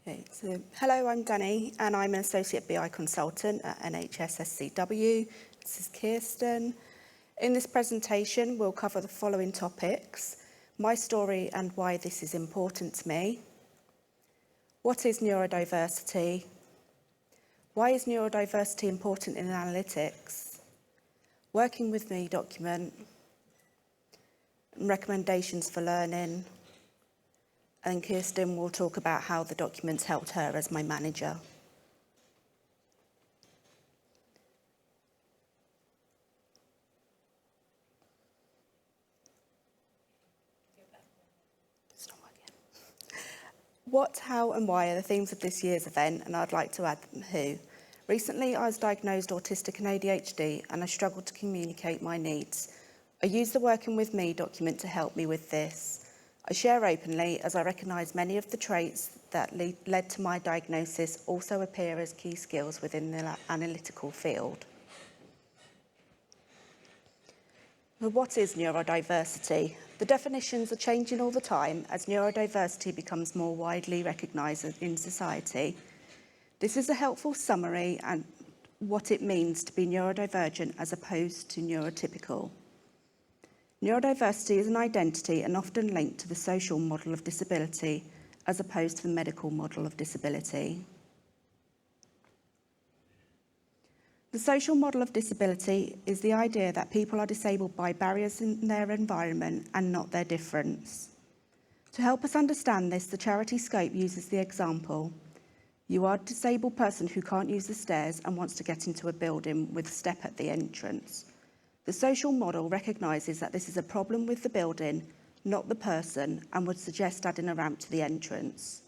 Okay, so hello, I'm Dani and I'm an Associate BI Consultant at NHS SCW. This is Kirsten. In this presentation, we'll cover the following topics: my story and why this is important to me. What is neurodiversity? Why is neurodiversity important in analytics? Working with me document, and recommendations for learning. And Kirsten will talk about how the documents helped her as my manager. It's not working. What, how and why are the themes of this year's event, and I'd like to add who. Recently, I was diagnosed autistic and ADHD, and I struggled to communicate my needs. I used the Working With Me document to help me with this. I share openly as I recognise many of the traits that led to my diagnosis also appear as key skills within the analytical field. But what is neurodiversity? The definitions are changing all the time as neurodiversity becomes more widely recognised in society. This is a helpful summary and what it means to be neurodivergent as opposed to neurotypical. Neurodiversity is an identity and often linked to the social model of disability as opposed to the medical model of disability. The social model of disability is the idea that people are disabled by barriers in their environment and not their difference. To help us understand this, the charity Scope uses the example: you are a disabled person who can't use the stairs and wants to get into a building with a step at the entrance. The social model recognises that this is a problem with the building, not the person, and would suggest adding a ramp to the entrance.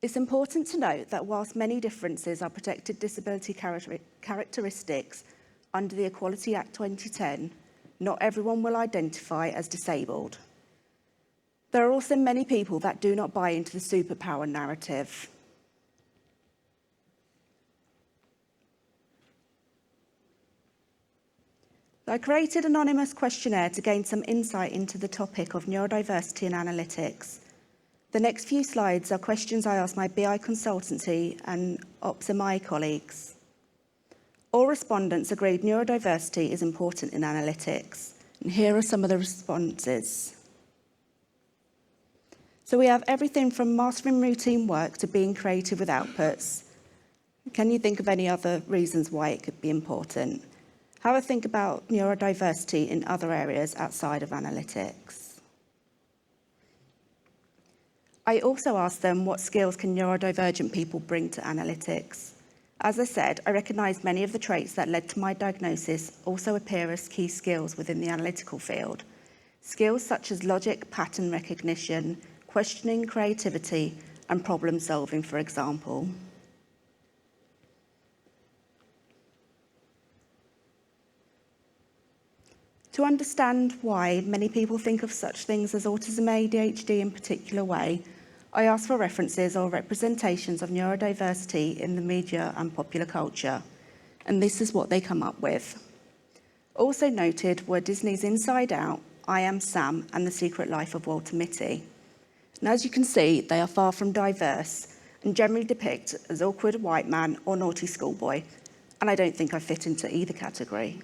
It's important to note that whilst many differences are protected disability characteristics under the Equality Act 2010, not everyone will identify as disabled. There are also many people that do not buy into the superpower narrative. I created an anonymous questionnaire to gain some insight into the topic of neurodiversity and analytics. The next few slides are questions I asked my BI consultancy and OpsMI colleagues. All respondents agreed neurodiversity is important in analytics, and here are some of the responses. So we have everything from mastering routine work to being creative with outputs. Can you think of any other reasons why it could be important? Have a think about neurodiversity in other areas outside of analytics. I also asked them what skills can neurodivergent people bring to analytics. As I said, I recognise many of the traits that led to my diagnosis also appear as key skills within the analytical field. Skills such as logic, pattern recognition, questioning, creativity, and problem solving, for example. To understand why many people think of such things as autism and ADHD in a particular way, I asked for references or representations of neurodiversity in the media and popular culture, and this is what they come up with. Also noted were Disney's Inside Out, I Am Sam, and The Secret Life of Walter Mitty. And as you can see, they are far from diverse and generally depict as awkward white man or naughty schoolboy, and I don't think I fit into either category.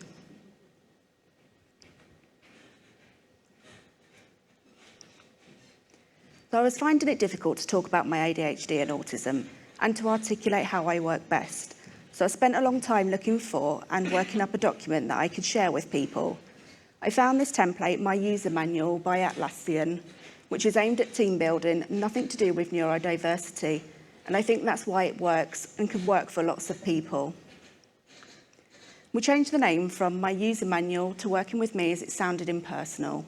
So I was finding it difficult to talk about my ADHD and autism and to articulate how I work best. So I spent a long time looking for and working up a document that I could share with people. I found this template, My User Manual by Atlassian, which is aimed at team building, nothing to do with neurodiversity. And I think that's why it works and can work for lots of people. We changed the name from My User Manual to Working With Me as it sounded impersonal.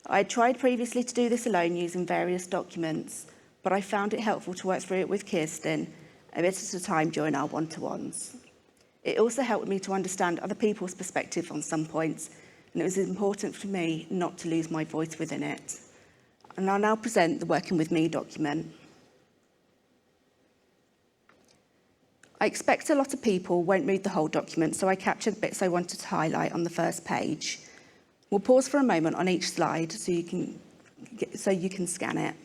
I had tried previously to do this alone using various documents, but I found it helpful to work through it with Kirsten a bit at a time during our one-to-ones. It also helped me to understand other people's perspective on some points, and it was important for me not to lose my voice within it. And I'll now present the Working With Me document. I expect a lot of people won't read the whole document, so I captured the bits I wanted to highlight on the first page. We'll pause for a moment on each slide so you can scan it.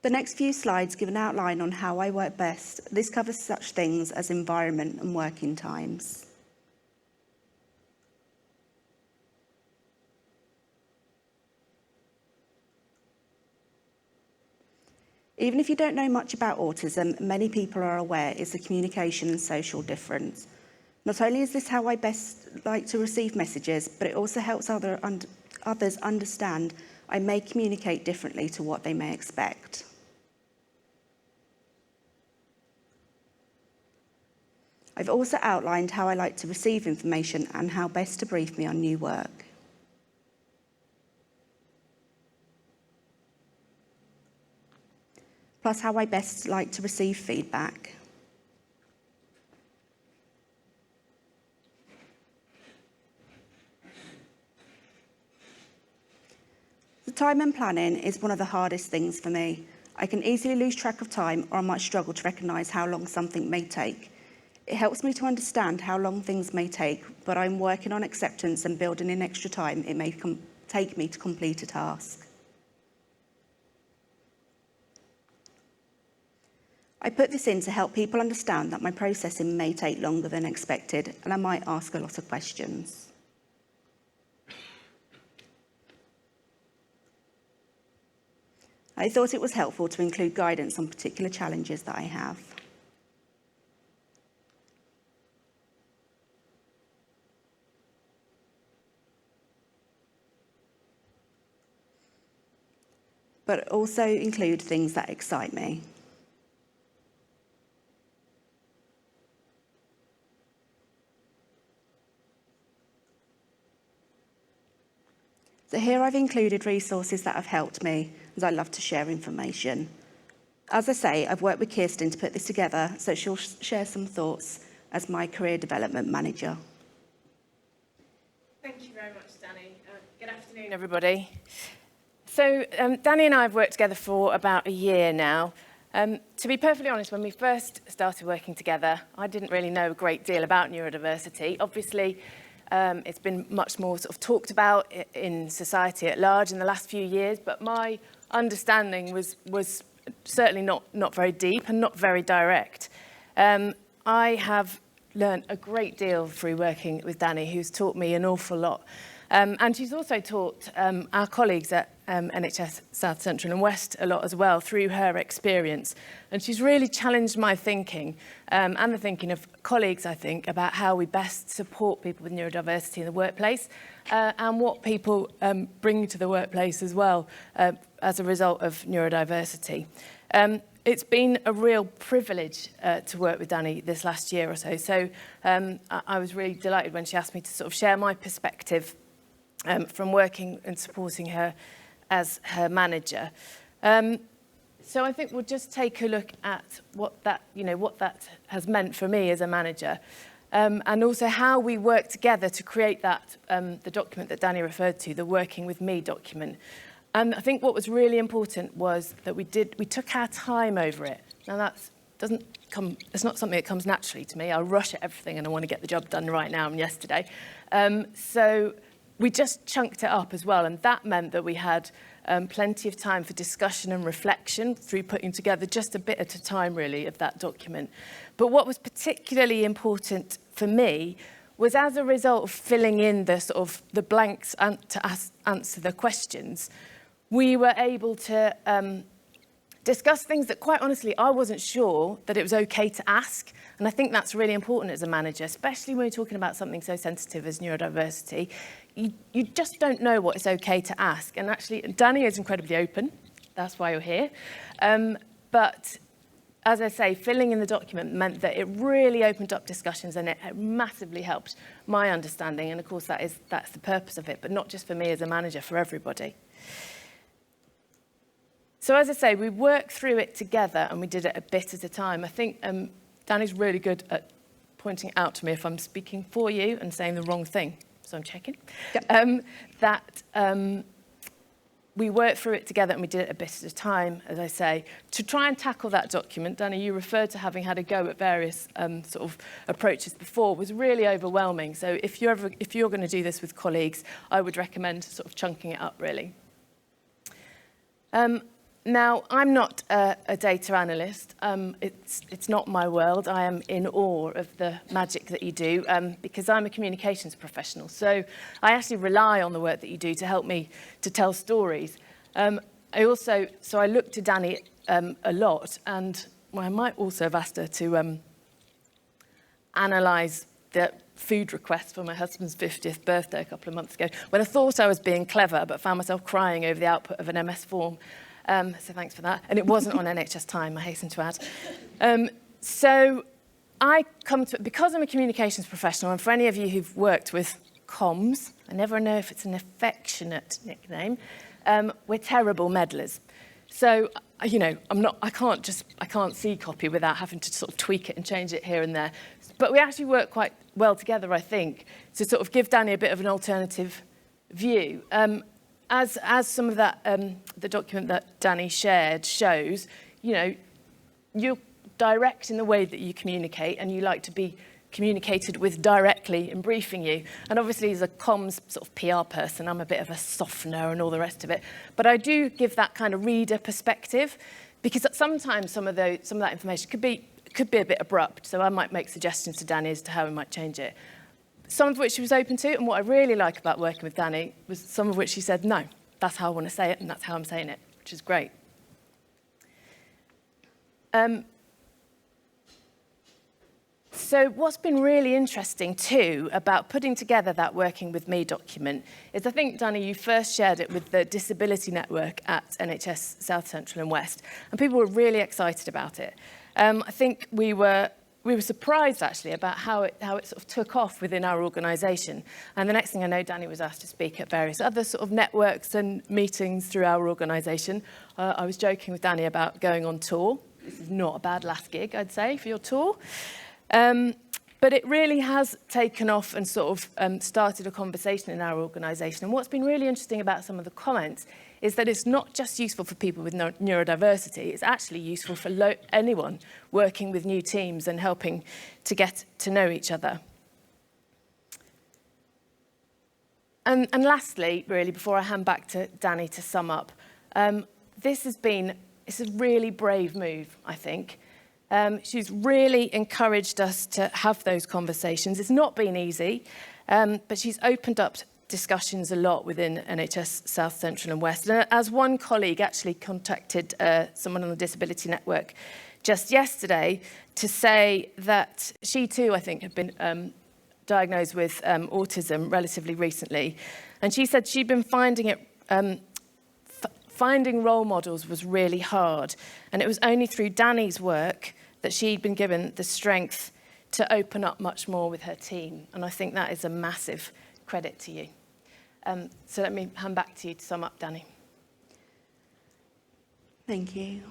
The next few slides give an outline on how I work best. This covers such things as environment and working times. Even if you don't know much about autism, many people are aware it's a communication and social difference. Not only is this how I best like to receive messages, but it also helps others understand I may communicate differently to what they may expect. I've also outlined how I like to receive information and how best to brief me on new work. Plus how I best like to receive feedback. The time and planning is one of the hardest things for me. I can easily lose track of time, or I might struggle to recognise how long something may take. It helps me to understand how long things may take, but I'm working on acceptance and building in extra time it may take me to complete a task. I put this in to help people understand that my processing may take longer than expected, and I might ask a lot of questions. I thought it was helpful to include guidance on particular challenges that I have. But also include things that excite me. So here I've included resources that have helped me, as I love to share information. As I say, I've worked with Kirsten to put this together, so she'll share some thoughts as my career development manager. Thank you very much, Dani. Good afternoon, everybody. So Dani and I have worked together for about a year now. To be perfectly honest, when we first started working together, I didn't really know a great deal about neurodiversity. Obviously, it's been much more sort of talked about in society at large in the last few years, but my understanding was certainly not very deep and not very direct. I have learned a great deal through working with Dani, who's taught me an awful lot. And she's also taught our colleagues at NHS South Central and West a lot as well through her experience. And she's really challenged my thinking and the thinking of colleagues, I think, about how we best support people with neurodiversity in the workplace and what people bring to the workplace as well as a result of neurodiversity. It's been a real privilege to work with Dani this last year or so. So I was really delighted when she asked me to sort of share my perspective from working and supporting her as her manager. So I think we'll just take a look at what that has meant for me as a manager, and also how we work together to create that the document that Dani referred to, the Working With Me document. And I think what was really important was that we took our time over it. Now it's not something that comes naturally to me. I rush at everything and I want to get the job done right now and yesterday. So we just chunked it up as well, and that meant that we had plenty of time for discussion and reflection through putting together just a bit at a time, really, of that document. But what was particularly important for me was, as a result of filling in the blanks to answer the questions, we were able to discuss things that, quite honestly, I wasn't sure that it was okay to ask. And I think that's really important as a manager, especially when you're talking about something so sensitive as neurodiversity. You just don't know what is okay to ask. And actually, Dani is incredibly open. That's why you're here. But as I say, filling in the document meant that it really opened up discussions, and it massively helped my understanding. And of course, that's the purpose of it, but not just for me as a manager, for everybody. So as I say, we worked through it together and we did it a bit at a time. I think Dani's really good at pointing out to me if I'm speaking for you and saying the wrong thing. So I'm checking. Yep. We worked through it together and we did it a bit at a time, as I say, to try and tackle that document. Dani, you referred to having had a go at various sort of approaches before, was really overwhelming. So if you're going to do this with colleagues, I would recommend sort of chunking it up, really. Now, I'm not a data analyst. It's not my world. I am in awe of the magic that you do because I'm a communications professional. So I actually rely on the work that you do to help me to tell stories. I look to Dani a lot, and I might also have asked her to analyse the food request for my husband's 50th birthday a couple of months ago, when I thought I was being clever, but found myself crying over the output of an MS form. So thanks for that. And it wasn't on NHS time, I hasten to add. So I come to it because I'm a communications professional, and for any of you who've worked with comms, I never know if it's an affectionate nickname, we're terrible meddlers. So, you know, I can't see copy without having to sort of tweak it and change it here and there. But we actually work quite well together, I think, to sort of give Dani a bit of an alternative view. As some of that, the document that Dani shared shows, you know, you're direct in the way that you communicate, and you like to be communicated with directly in briefing you. And obviously, as a comms sort of PR person, I'm a bit of a softener and all the rest of it. But I do give that kind of reader perspective, because sometimes some of that information could be a bit abrupt. So I might make suggestions to Dani as to how we might change it. Some of which she was open to, and what I really like about working with Dani was some of which she said, no, that's how I want to say it, and that's how I'm saying it, which is great. So what's been really interesting too about putting together that Working With Me document is, I think, Dani, you first shared it with the Disability Network at NHS South Central and West, and people were really excited about it. I think we were surprised, actually, about how it sort of took off within our organisation. And the next thing I know, Dani was asked to speak at various other sort of networks and meetings through our organisation. I was joking with Dani about going on tour. This is not a bad last gig, I'd say, for your tour. But it really has taken off and sort of started a conversation in our organisation. And what's been really interesting about some of the comments is that it's not just useful for people with neurodiversity, it's actually useful for anyone working with new teams and helping to get to know each other. And lastly, really, before I hand back to Dani to sum up, it's a really brave move, I think. She's really encouraged us to have those conversations. It's not been easy, but she's opened up discussions a lot within NHS South Central and West. And as one colleague actually contacted someone on the Disability Network just yesterday to say that she too, I think, had been diagnosed with autism relatively recently. And she said she'd been finding it finding role models was really hard. And it was only through Dani's work that she'd been given the strength to open up much more with her team. And I think that is a massive credit to you. So let me hand back to you to sum up, Dani. Thank you.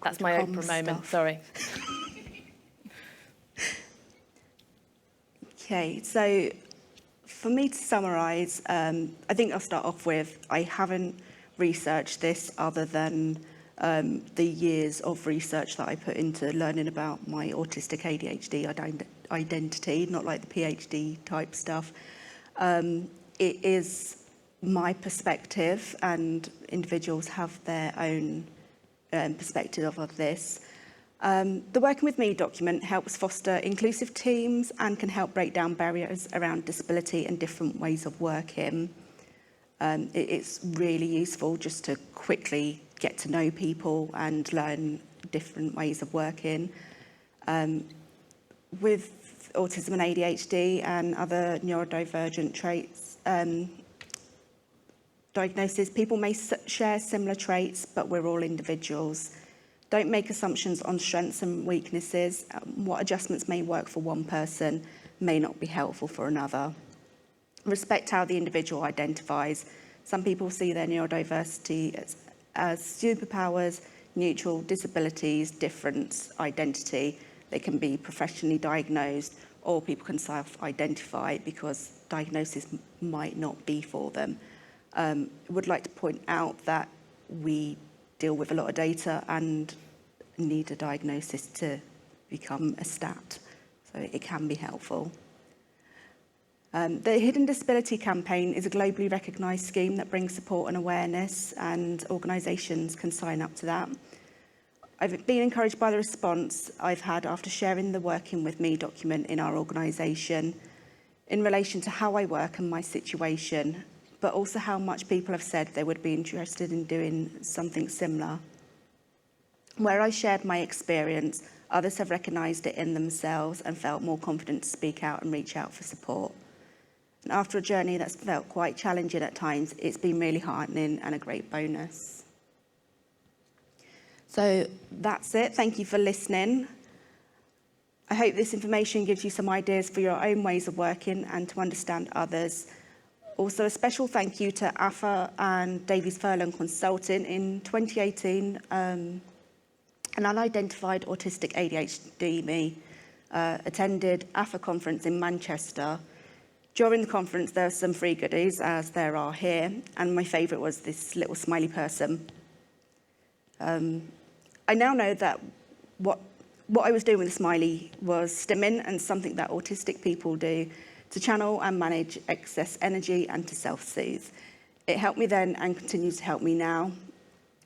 That's my Oprah moment, sorry. Okay, so for me to summarise, I think I'll start off with, I haven't researched this other than the years of research that I put into learning about my autistic ADHD identity, not like the PhD type stuff. It is my perspective, and individuals have their own perspective of this. The Working With Me document helps foster inclusive teams and can help break down barriers around disability and different ways of working. It's really useful just to quickly get to know people and learn different ways of working. With autism and ADHD and other neurodivergent traits, diagnosis, people may share similar traits, but we're all individuals. Don't make assumptions on strengths and weaknesses. What adjustments may work for one person may not be helpful for another. Respect how the individual identifies. Some people see their neurodiversity as superpowers, neutral, disabilities, different identity. They can be professionally diagnosed, or people can self-identify because diagnosis might not be for them. I would like to point out that we deal with a lot of data and need a diagnosis to become a stat, so it can be helpful. The Hidden Disability Campaign is a globally recognised scheme that brings support and awareness, and organisations can sign up to that. I've been encouraged by the response I've had after sharing the Working With Me document in our organisation in relation to how I work and my situation, but also how much people have said they would be interested in doing something similar. Where I shared my experience, others have recognised it in themselves and felt more confident to speak out and reach out for support. And after a journey that's felt quite challenging at times, it's been really heartening and a great bonus. So that's it. Thank you for listening. I hope this information gives you some ideas for your own ways of working and to understand others. Also, a special thank you to AFA and Davies Furlong Consulting. In 2018, an unidentified autistic ADHD me attended AFA conference in Manchester. During the conference, there were some free goodies, as there are here, and my favourite was this little smiley person. I now know that what I was doing with the smiley was stimming and something that autistic people do to channel and manage excess energy and to self-soothe. It helped me then and continues to help me now.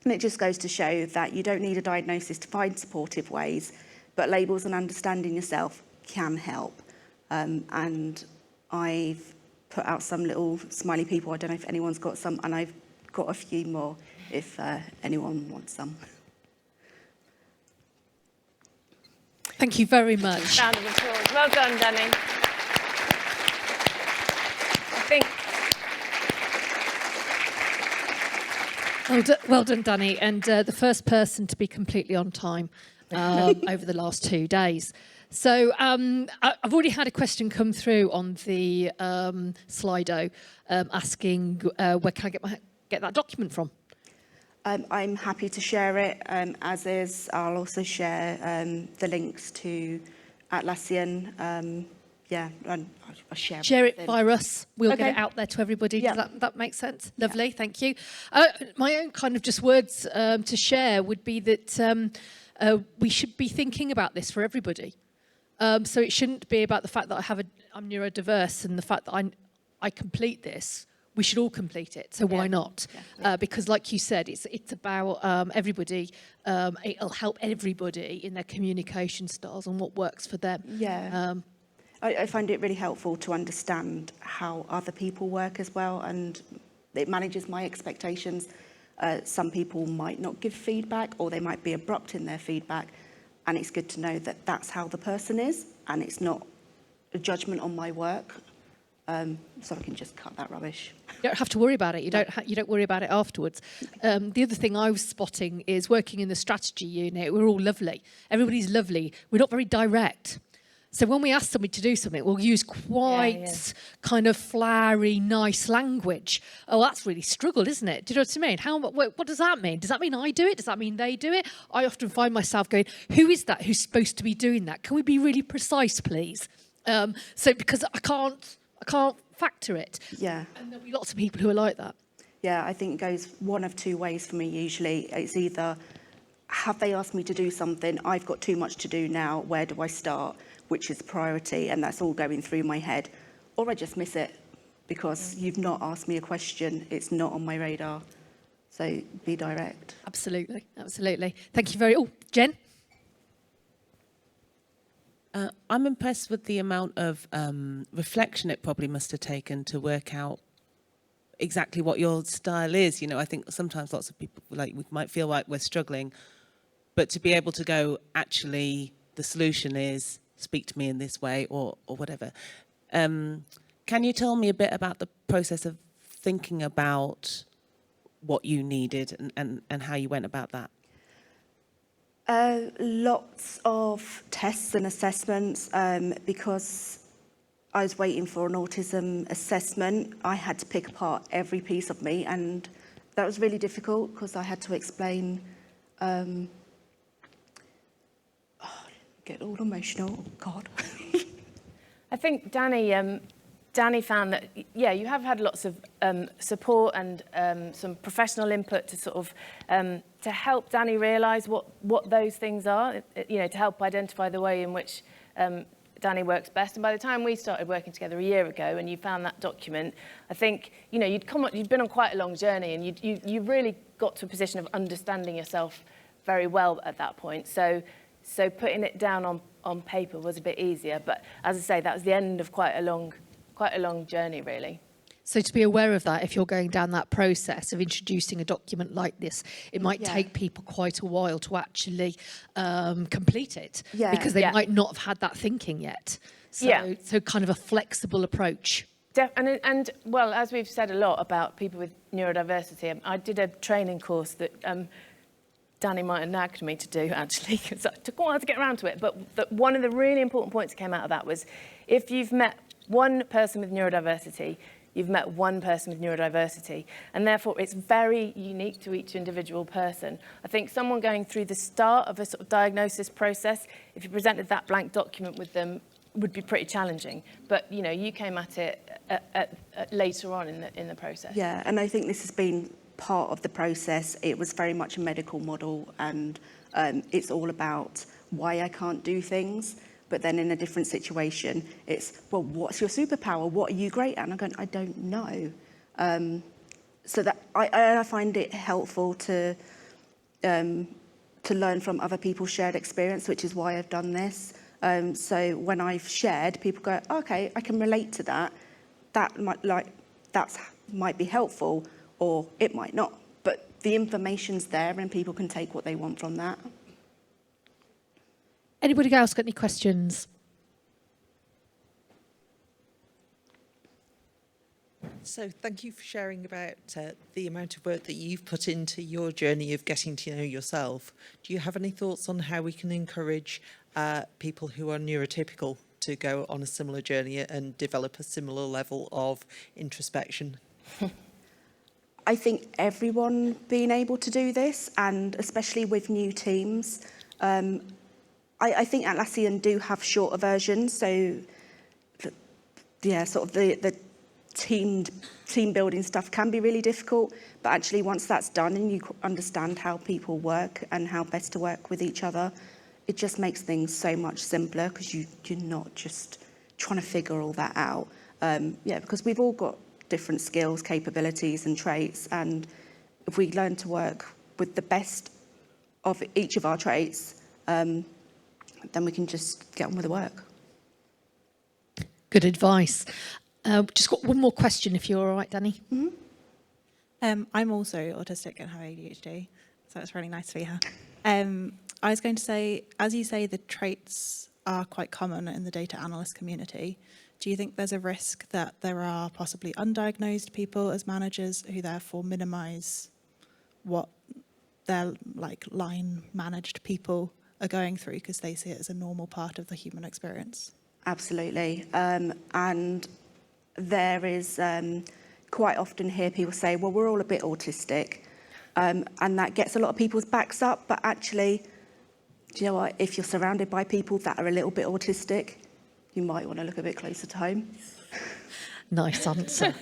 And it just goes to show that you don't need a diagnosis to find supportive ways, but labels and understanding yourself can help. And I've put out some little smiley people. I don't know if anyone's got some, and I've got a few more if anyone wants some. Thank you very much. Round of applause. Well done, Dani. Well done, Dani, and the first person to be completely on time over the last 2 days. So I've already had a question come through on the Slido asking where can I get that document from? I'm happy to share it, as is. I'll also share the links to Atlassian. And I'll share it via us. We'll Okay. get it out there to everybody. Yeah. Does that make sense? Lovely, thank you. My own kind of just words to share would be that we should be thinking about this for everybody. So it shouldn't be about the fact that I'm neurodiverse and the fact that I complete this. We should all complete it, so why not? Because like you said, it's about everybody. It'll help everybody in their communication styles and what works for them. Yeah. I find it really helpful to understand how other people work as well, and it manages my expectations. Some people might not give feedback, or they might be abrupt in their feedback, and it's good to know that that's how the person is, and it's not a judgment on my work. So I can just cut that rubbish. You don't have to worry about it. You don't worry about it afterwards. The other thing I was spotting is working in the strategy unit. We're all lovely. Everybody's lovely. We're not very direct. So when we ask somebody to do something, we'll use quite kind of flowery, nice language. Oh, that's really struggled, isn't it? Do you know what I mean? What does that mean? Does that mean I do it? Does that mean they do it? I often find myself going, who is that who's supposed to be doing that? Can we be really precise, please? So because I can't factor it. Yeah. And there'll be lots of people who are like that. Yeah, I think it goes one of two ways for me usually. It's either, have they asked me to do something? I've got too much to do now. Where do I start? Which is priority? And that's all going through my head. Or I just miss it because you've not asked me a question. It's not on my radar. So be direct. Absolutely, absolutely. Thank you very much. Oh, Jen? I'm impressed with the amount of reflection it probably must have taken to work out exactly what your style is. You know, I think sometimes lots of people, like, we might feel like we're struggling, but to be able to go, actually, the solution is speak to me in this way or whatever. Can you tell me a bit about the process of thinking about what you needed and how you went about that? Lots of tests and assessments. Because I was waiting for an autism assessment, I had to pick apart every piece of me, and that was really difficult because I had to explain. Get all emotional. God. I think Dani found that, you have had lots of support and some professional input to sort of to help Dani realise what those things are, to help identify the way in which Dani works best. And by the time we started working together a year ago and you found that document, I think, you know, you'd been on quite a long journey, and you really got to a position of understanding yourself very well at that point. So putting it down on paper was a bit easier. But as I say, that was the end of quite a long journey, really. So to be aware of that, if you're going down that process of introducing a document like this, it might take people quite a while to actually complete it, because they might not have had that thinking yet. So kind of a flexible approach. And well, as we've said a lot about people with neurodiversity, I did a training course that Dani might have nagged me to do, actually, because it took a while to get around to it. But one of the really important points that came out of that was, if you've met one person with neurodiversity, you've met one person with neurodiversity, and therefore it's very unique to each individual person. I think someone going through the start of a sort of diagnosis process, if you presented that blank document with them, would be pretty challenging. But, you know, you came at it later on in the process. Yeah, and I think this has been part of the process. It was very much a medical model, and it's all about why I can't do things. But then in a different situation, it's, well, what's your superpower? What are you great at? And I'm going, I don't know. So that I find it helpful to learn from other people's shared experience, which is why I've done this. So when I've shared, people go, okay, I can relate to that. That might be helpful, or it might not. But the information's there, and people can take what they want from that. Anybody else got any questions? So thank you for sharing about the amount of work that you've put into your journey of getting to know yourself. Do you have any thoughts on how we can encourage people who are neurotypical to go on a similar journey and develop a similar level of introspection? I think everyone being able to do this, and especially with new teams, I think Atlassian do have shorter versions, so sort of the team building stuff can be really difficult, but actually once that's done and you understand how people work and how best to work with each other, it just makes things so much simpler, because you're not just trying to figure all that out. Because we've all got different skills, capabilities and traits, and if we learn to work with the best of each of our traits, then we can just get on with the work. Good advice. Just got one more question, if you're all right, Dani. Mm-hmm. I'm also autistic and have ADHD, so it's really nice to be here. I was going to say, as you say, the traits are quite common in the data analyst community. Do you think there's a risk that there are possibly undiagnosed people as managers who therefore minimise what their line managed people are going through because they see it as a normal part of the human experience? Absolutely. And there is quite often hear people say, well, we're all a bit autistic. And that gets a lot of people's backs up. But actually, do you know what? If you're surrounded by people that are a little bit autistic, you might want to look a bit closer to home. Nice answer.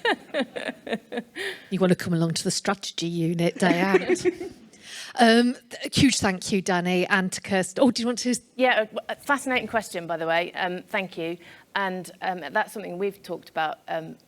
You want to come along to the strategy unit day out. A huge thank you, Dani, and to Kirsten. Oh, do you want to? Yeah, a fascinating question, by the way. Thank you. And that's something we've talked about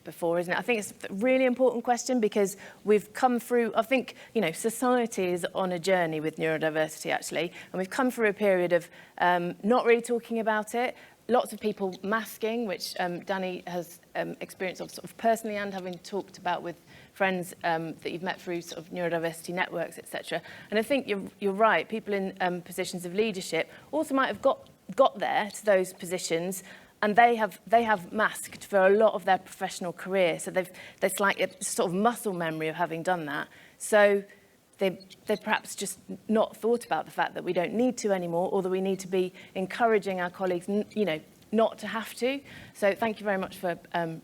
before, isn't it? I think it's a really important question, because we've come through, I think, you know, society is on a journey with neurodiversity, actually. And we've come through a period of not really talking about it. Lots of people masking, which Dani has experience of sort of personally, and having talked about with friends that you've met through sort of neurodiversity networks, etc. And I think you're right. People in positions of leadership also might have got there to those positions, and they have masked for a lot of their professional career. So there's like a sort of muscle memory of having done that. So they perhaps just not thought about the fact that we don't need to anymore, or that we need to be encouraging our colleagues, you know, not to have to. So thank you very much for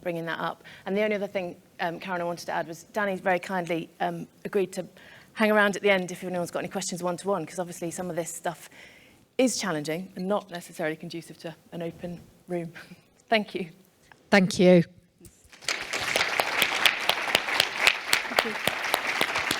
bringing that up. And the only other thing, Karen, I wanted to add was Dani's very kindly agreed to hang around at the end if anyone's got any questions one-to-one, because obviously some of this stuff is challenging and not necessarily conducive to an open room. Thank you. Thank you.